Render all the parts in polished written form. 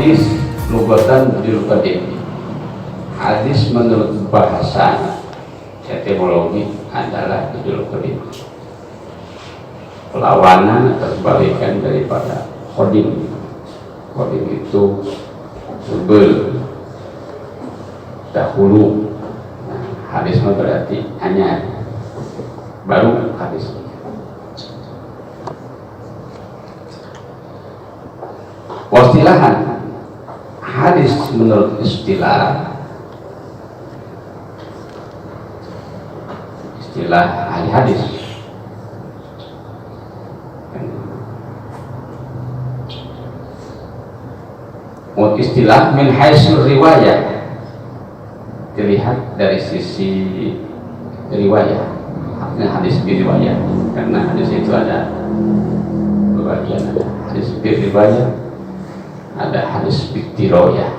hadis lugatan bil qadim. Hadis menurut bahasa etimologi adalah bil qadim, perlawanan atau kebalikan daripada qadim. Qadim itu sebel, dahulu. Nah, hadis berarti hanya baru hadis. Wastilahan hadis menurut istilah ahli hadis menurut istilah min haitsul riwayah, dilihat dari sisi riwayah. Hadis riwayah, karena hadis itu ada bagian, ada hadis riwayah, ada hadis diroyah.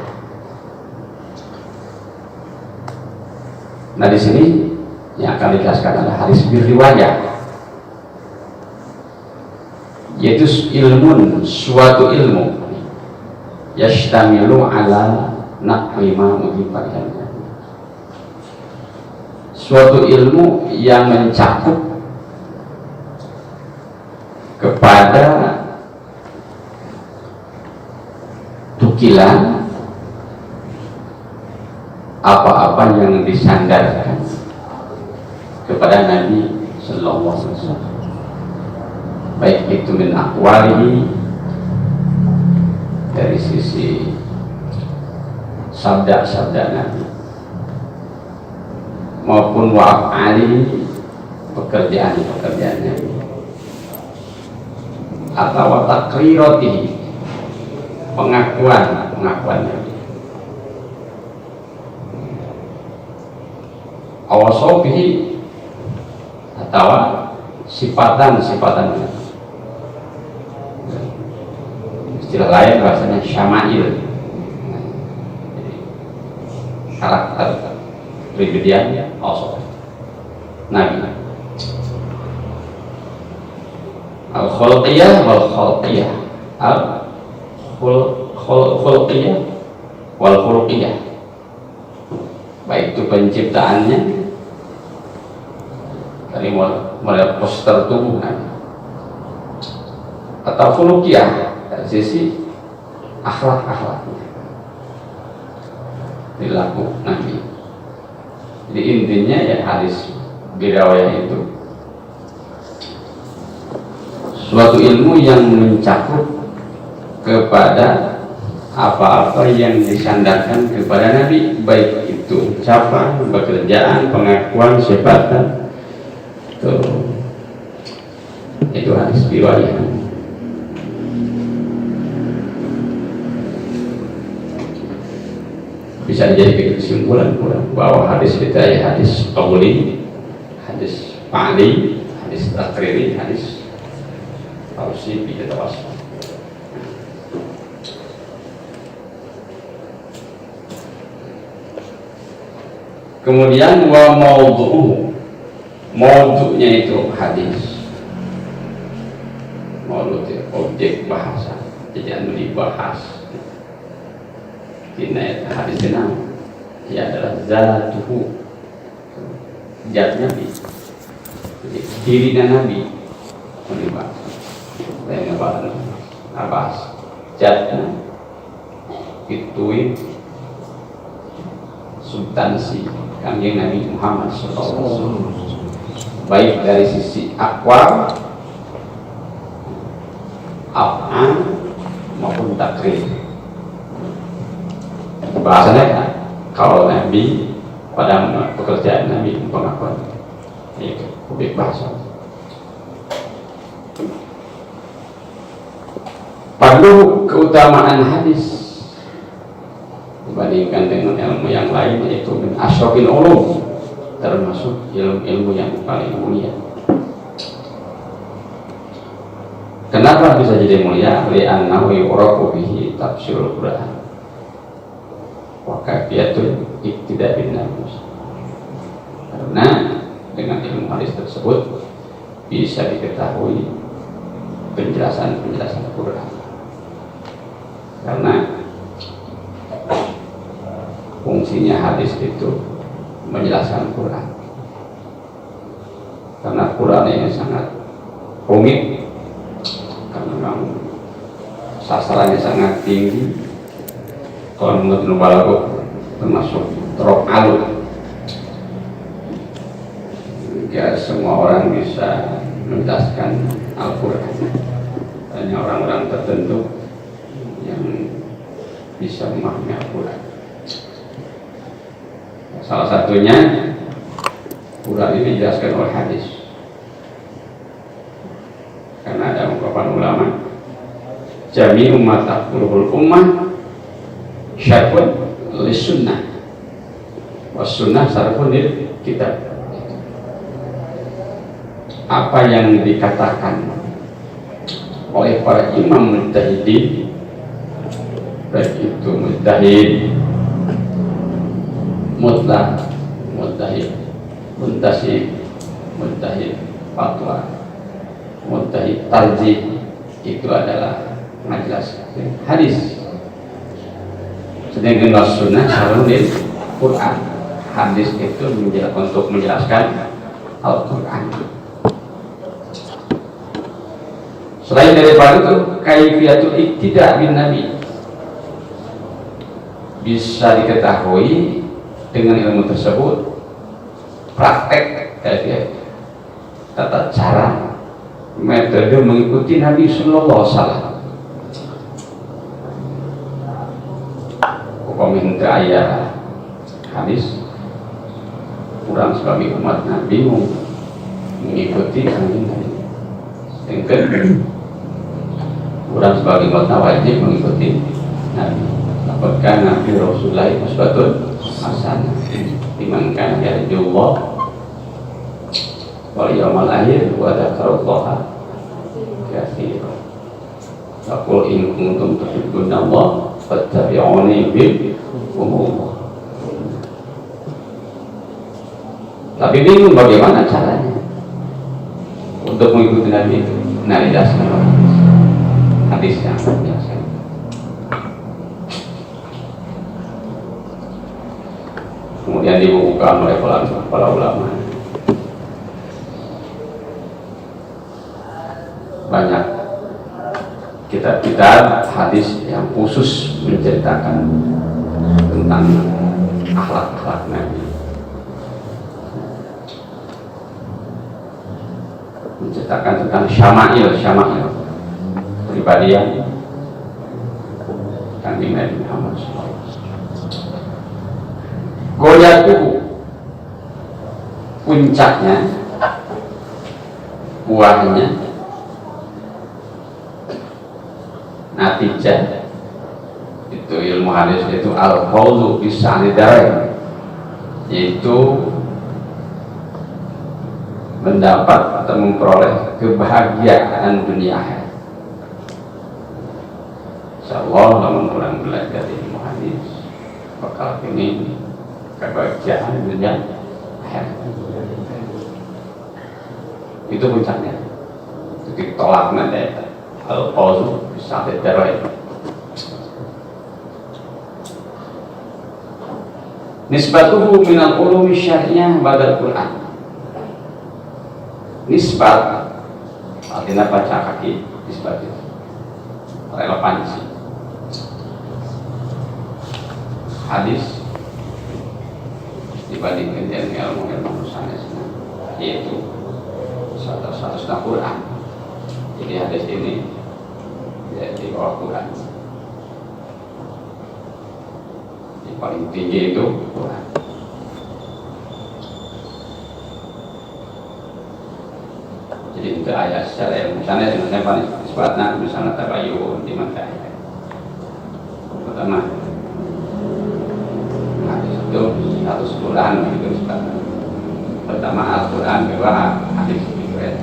Nah, di sini yang akan dijelaskan adalah hadis riwayah, yaitu ilmun, suatu ilmu yashtamilu ala naqli ma udhifat, suatu ilmu yang mencakup kepada tukilan apa-apa yang disandarkan kepada Nabi Sallallahu Alaihi Wasallam, baik itu min aqwalihi, dari sisi sabda-sabda Nabi, maupun wa'af'ali, pekerjaan-pekerjaan Nabi, atau taqriratihi, pengakuan Nabi, awasofihi, atau sifatan Nabi. Istilah lain bahasanya syama'il, karakter pribadiannya also Nabi. Al-khulqiyah wal khulqiyah, al-khulqiyah wal khulqiyah, baik itu penciptaannya dari mulai poster tubuh Nabi, atau khulqiyah dari sisi akhlak-akhlaknya, perilaku Nabi. Jadi intinya ya hadis riwayah itu suatu ilmu yang mencakup kepada apa-apa yang disandarkan kepada Nabi, baik itu ucapan, pekerjaan, pengakuan, sifatan. Itu hadis riwayah. Bisa dijadikan kesimpulan bahwa hadis kita ya hadis qauli, hadis fa'li, hadis takriri, hadis tausifi atau wasf. Kemudian wa maudhu'uhu, maudhu'nya itu hadis, maudhu' objek bahasa, jadi anu dibahas. Ini hadis ini ya adalah zatuhu, zat Nabi, diri Nabi. Saya bahas zatnya itu substansi kanjeng Nabi Muhammad SAW, baik dari sisi aqwal, af'al maupun takrir. Bahasanya kalau Nabi pada pekerjaan Nabi pengakuan itu objek bahasa. Perlu keutamaan hadis dibandingkan dengan ilmu yang lain, yaitu min asyrafil ulum, termasuk ilmu-ilmu yang paling mulia. Kenapa bisa jadi mulia? Li'annahu yu'rafu bihi tafsirul Qur'an wa kaifiyatul iqtida' bin nabi. Karena dengan ilmu hadis tersebut bisa diketahui penjelasan Quran. Karena fungsinya hadis itu menjelaskan Quran, karena Quran ini sangat rumit, karena memang sasarannya sangat tinggi. Kalau menurut Nubalago termasuk terok alur, ya semua orang bisa menjelaskan Al-Quran, hanya orang-orang tertentu yang bisa memahami Al-Quran. Salah satunya Quran ini dijelaskan oleh hadis, karena ada ungkapan ulama, jami umat taqulul ummah syarfun li sunnah was sunnah syarfun lil kitab. Apa yang dikatakan oleh para imam mujtahidin, baik itu mujtahid mutlak, mujtahid muntasib, mujtahid fatwa, mujtahid tarjih, itu adalah menjelaskan hadis. Sedangkan sunnah syarhul Quran, hadis itu untuk menjelaskan Al-Quran. Selain daripada itu, kaifiyatul iktidak bin Nabi bisa diketahui dengan ilmu tersebut, praktek tata cara metode mengikuti Nabi Sallallahu Alaihi Wasallam. Komentar ayat hadis, kurang sebagai umat Nabi mengikuti Nabi. Yang kurang sebagai umat wajib mengikuti Nabi. Apakah Nabi Rasulullah uswatun hasanah liman kana yarjullah wal yawmal akhir wa dzakarallaha katsiran. Faqul in kuntum tuhibbuna Allah fattabi'uni bi'umullah. Tapi bingung bagaimana caranya untuk mengikuti Nabi itu. Nah, dijelaskan hadis yang menjelaskan. Kemudian dibukukan oleh para ulama. Banyak kitab-kitab hadis yang khusus menceritakan tentang akhlak-akhlak Nabi, menceritakan tentang syama'il pribadian Kanjeng Nabi Muhammad SAW. Goyatuhu, puncaknya, buahnya, natijah itu ilmu hadis itu al-fawzu bisa'nidarain, yaitu mendapat atau memperoleh kebahagiaan dunia akhirat. Insyaallah lamun orang belajar ilmu hadis bakal ini kebahagiaan dunia akhirat. Itu puncaknya. Itu ditolaknya dari al-fawzu bisa'nidarain. Nisbatuhu minal ulumi syar'iyah badal Quran. Nisbat artinya baca kaki, nisbat itu relevansi hadis dibandingkan dengan ilmu sanes, yaitu status Quran. Jadi hadis ini di bawah Quran, yang paling tinggi itu Quran. Jadi itu ayat secara ilmu sana dengan paling sebabnya misalnya tabayun di mata ayat. Pertama, hadis itu status Quran itu sebabnya. Pertama Al-Quran, kedua hadis riwayat.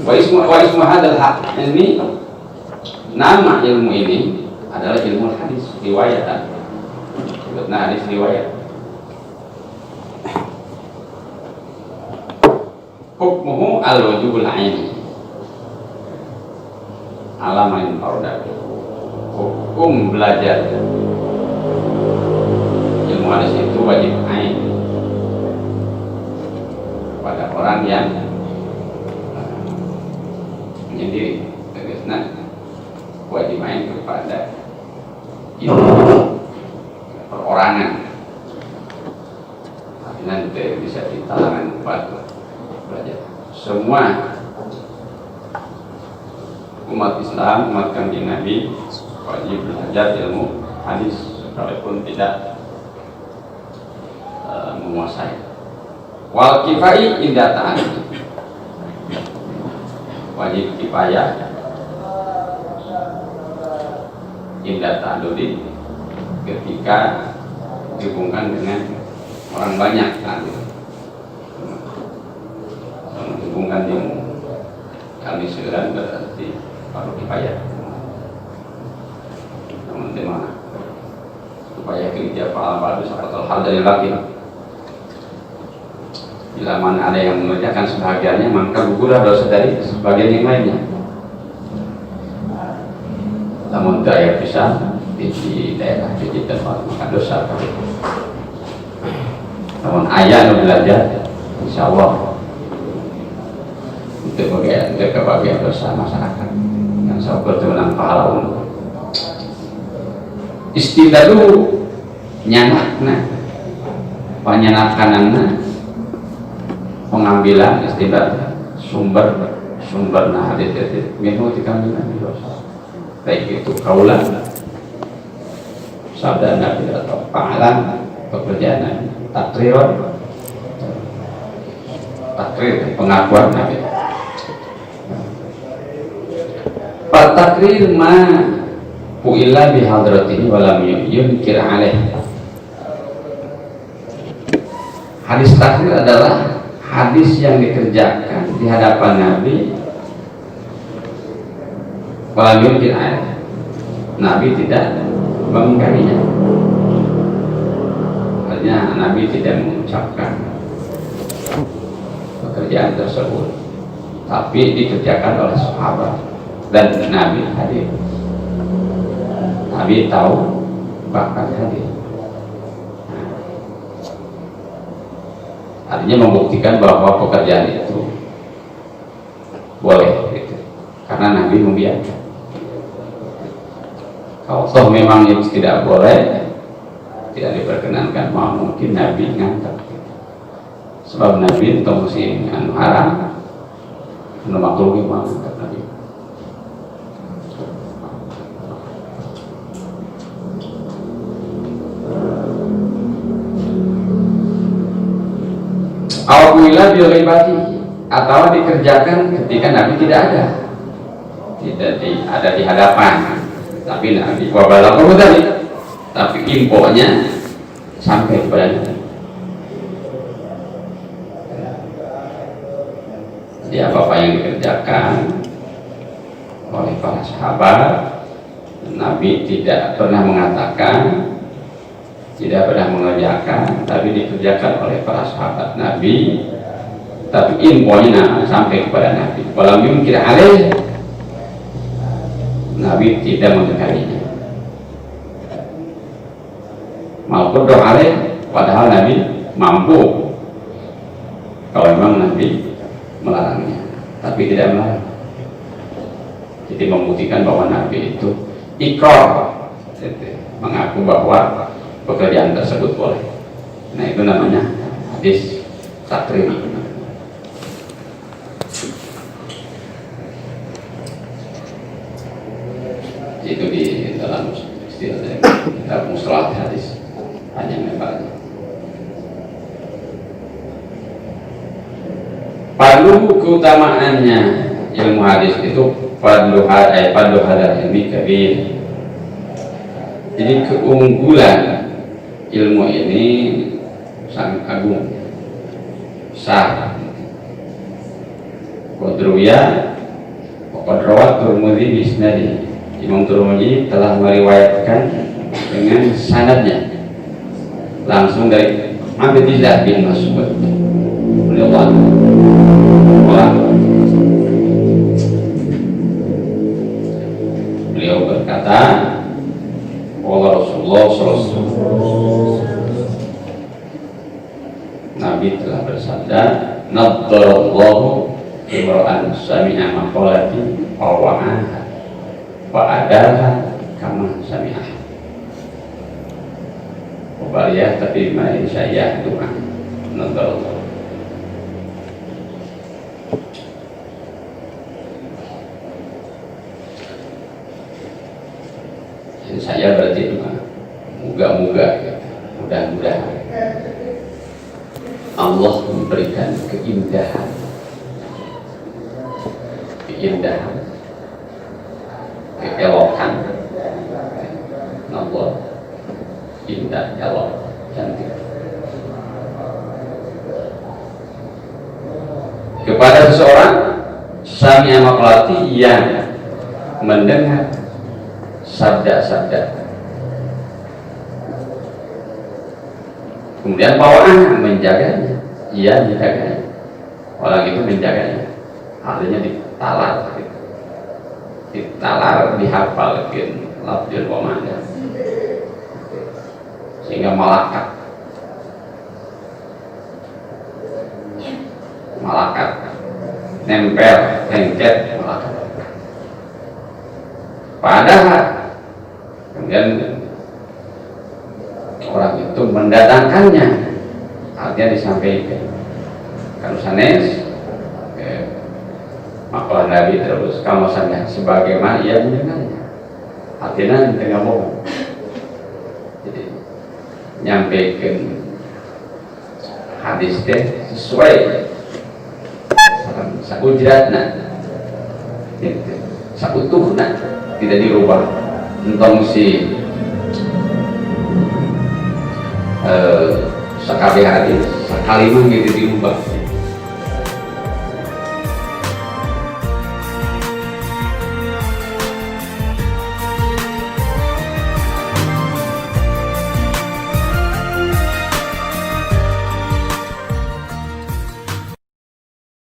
Wa ismu hadal haq, ini nama ilmu ini adalah ilmu hadis riwayat. Sebutnya hadis riwayat. Hukmuhu al-wujubul aini. alamin farda, hukum belajar ilmu hadis itu wajib ain pada orang yang menyendiri, tegasna wajib ain kepada ilmu perorangan. Nanti bisa ditalangan buat belajar. Semua umat Islam, umat Kanjeng Nabi wajib belajar ilmu hadis sekalipun tidak menguasai. Wal kifai indah ta'an, wajib kifayah indah ta'adudi ketika dihubungkan dengan orang banyak tadi, menghubungkan ilmu kami segera berarti perlu kifayah. Namun di mana supaya kerja fa'al baru sahabat hal dari laki, bila mana ada yang mengerjakan sebagiannya maka gugurlah dosa dari sebagian yang lainnya. Namun daya bisa di daerah di tempat maka dosa. Namun ayah yang belajar, insya Allah untuk kebahagiaan dosa masyarakat yang seperti menang pahala umum. Istilah dulu nyanakna, penyanakanana, pengambilan istilah sumber nah hadis minhu dikambilan dosa, baik itu kaulan, sabda Nabi atau panggilan pekerjaan Nabi. Takrir pengakuan Nabi. Pak takrir ma pu'illa bihadratihi walam yunkir alaih. Hadis takrir adalah hadis yang dikerjakan di hadapan Nabi walam yunkir alaih. Nabi tidak mengingkarinya. Nabi tidak mengucapkan pekerjaan tersebut, tapi dikerjakan oleh sahabat dan Nabi hadir. Nabi tahu bahkan hadir. Artinya membuktikan bahwa pekerjaan itu boleh, gitu. Karena Nabi membiarkan. Kalau toh memang itu tidak boleh, tidak diperkenankan, mau mungkin Nabi ngantar. Sebab Nabi itu mesti haram, makhluk yang mau ngantar Nabi. Awamila biolibati atau dikerjakan ketika Nabi tidak ada, ada di hadapan, tapi Nabi wabala tadi. Tapi infonya sampai kepada Nabi. Jadi apa-apa yang dikerjakan oleh para sahabat, Nabi tidak pernah mengatakan, tidak pernah mengerjakan, tapi dikerjakan oleh para sahabat Nabi. Tapi infonya sampai kepada Nabi. Walam yumkin alaih, Nabi tidak mengingkarinya. Maupun doa padahal Nabi mampu kalau memang Nabi melarangnya, tapi tidak melarang. Jadi membuktikan bahwa Nabi itu ikrar, mengaku bahwa pekerjaan tersebut boleh. Nah itu namanya hadis takrir. Itu di dalam istilah kitab mustalah hadis. Hanya memang perlu keutamaannya ilmu hadis itu fadlu hadal ilmi kabir. Jadi keunggulan ilmu ini sangat agung, besar. Qadruya qadrawat Tirmidzi bisnadi. Imam Tirmidzi telah meriwayatkan dengan sanadnya langsung dari Abdillah bin Mas'ud radhiyallahu anhu. perkataan Allah Rasulullah SAW. Nabi telah bersabda, "Naddarallahu imra'an sami'a maqalati wa wa'aha wa adaha kama sami'ah." Wabaliyah tapi mai saya doa. Naddarallahu. Saya berarti doa. Moga-moga, mudah-mudahan Allah memberikan keindahan, keelokan. Allah indah, elok, cantik. Kepada seseorang sami'a maqalati yang mendengar sabda-sabda, kemudian bawaan menjaganya, ia menjaganya, orang itu menjaganya, artinya ditalar, dihafalkan lafzul wa ma'na, sehingga malakat, nempel, lengket, malakat. Padahal kemudian orang itu mendatangkannya, artinya disampaikan. Kalau sanes maka Nabi terus kamu sangat sebagaimana ia mendengarnya, artinya di tengah bohong. Jadi nyampaikan hadis teh sesuai sakujratna, sakutuhna, tidak dirubah. Entong si sekali hadis sekali mah gitu dirubah.